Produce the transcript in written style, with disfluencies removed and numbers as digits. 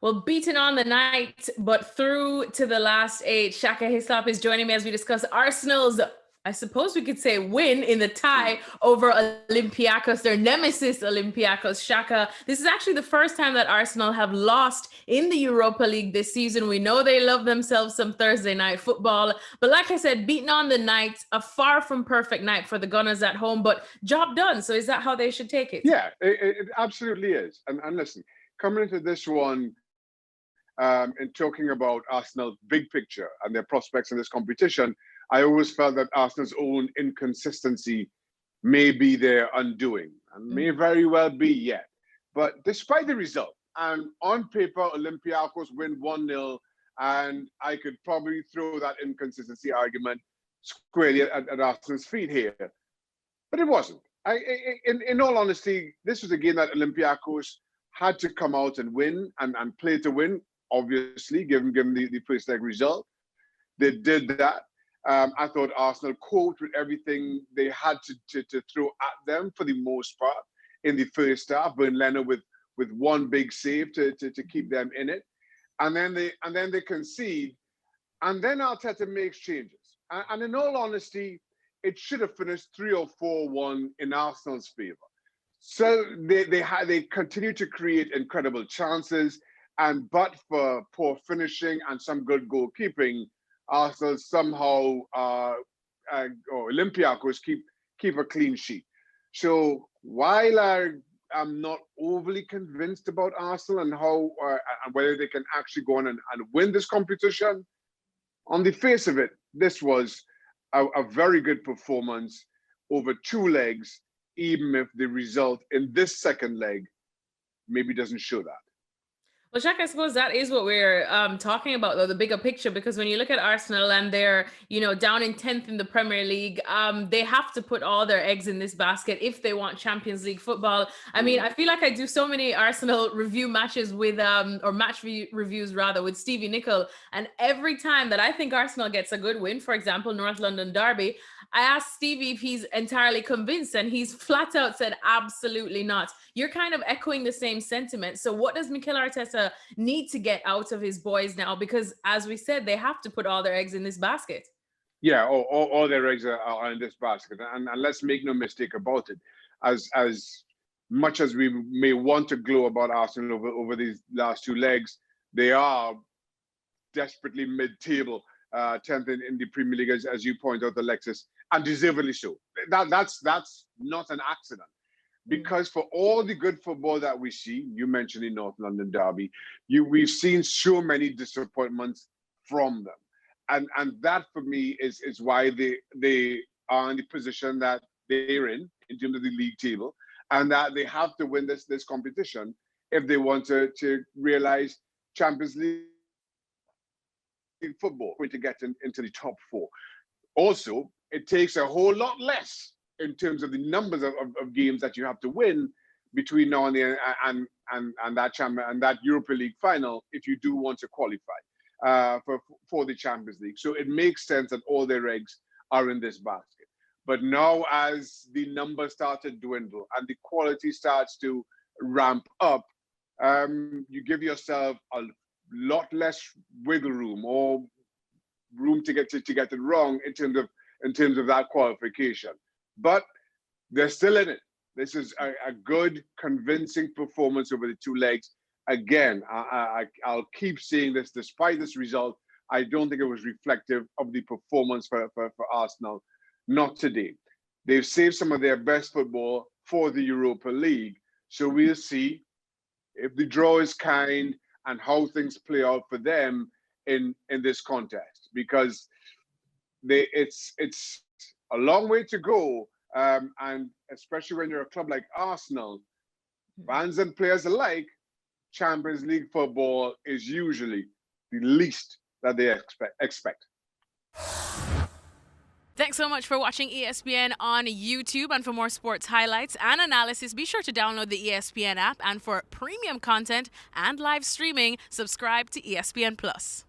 Well, beaten on the night, but through to the last eight. Shaka Hislop is joining me as we discuss Arsenal's, I suppose we could say, win in the tie over Olympiakos, their nemesis Olympiakos. Shaka, this is actually the first time that Arsenal have lost in the Europa League this season. We know they love themselves some Thursday night football, but like I said, beaten on the night, a far from perfect night for the Gunners at home, but job done. So is that how they should take it? Yeah, it absolutely is. And listen, coming into this one, and talking about Arsenal's big picture and their prospects in this competition, I always felt that Arsenal's own inconsistency may be their undoing and may very well be yet. But despite the result, and on paper, Olympiakos win 1-0, and I could probably throw that inconsistency argument squarely at Arsenal's feet here. But it wasn't. In all honesty, this was a game that Olympiakos had to come out and win and play to win, obviously, given the first leg result. They did that. I thought Arsenal coped with everything they had to throw at them for the most part in the first half. Bernd Leno with one big save to keep them in it, and then they concede, and then Arteta makes changes. And in all honesty, it should have finished 3 or 4-1 in Arsenal's favour. So they continue to create incredible chances, and but for poor finishing and some good goalkeeping, Arsenal somehow or Olympiacos keep a clean sheet. So while I'm not overly convinced about Arsenal and how and whether they can actually go on and win this competition, on the face of it, this was a very good performance over 2 legs, even if the result in this second leg maybe doesn't show that. Well, Jack, I suppose that is what we're talking about, though, the bigger picture, because when you look at Arsenal and they're, down in 10th in the Premier League, they have to put all their eggs in this basket if they want Champions League football. I mean, I feel like I do so many Arsenal review matches with, or reviews rather, with Stevie Nicol. And every time that I think Arsenal gets a good win, for example, North London Derby, I asked Stevie if he's entirely convinced, and he's flat out said, absolutely not. You're kind of echoing the same sentiment. So what does Mikel Arteta need to get out of his boys now? Because as we said, they have to put all their eggs in this basket. Yeah, all their eggs are in this basket. And let's make no mistake about it. As much as we may want to glow about Arsenal over these last 2 legs, they are desperately mid-table, 10th in the Premier League, as you point out, Alexis, and deservedly so. That's not an accident. Because for all the good football that we see, you mentioned the North London Derby, we've seen so many disappointments from them. And that for me is why they are in the position that they're in terms of the league table, and that they have to win this competition if they want to realize Champions League football, going to get into the top 4. Also, it takes a whole lot less in terms of the numbers of games that you have to win between now and the and that Europa League final if you do want to qualify for the Champions League. So it makes sense that all their eggs are in this basket. But now, as the numbers start to dwindle and the quality starts to ramp up, you give yourself a lot less wiggle room or room to get it wrong in terms of that qualification. But they're still in it. This is a good, convincing performance over the 2 legs. Again, I'll keep saying this, despite this result, I don't think it was reflective of the performance for Arsenal. Not today. They've saved some of their best football for the Europa League. So we'll see if the draw is kind and how things play out for them in this contest. Because it's a long way to go, and especially when you're a club like Arsenal, fans and players alike, Champions League football is usually the least that they expect. Thanks so much for watching ESPN on YouTube, and for more sports highlights and analysis, be sure to download the ESPN app, and for premium content and live streaming, subscribe to ESPN Plus.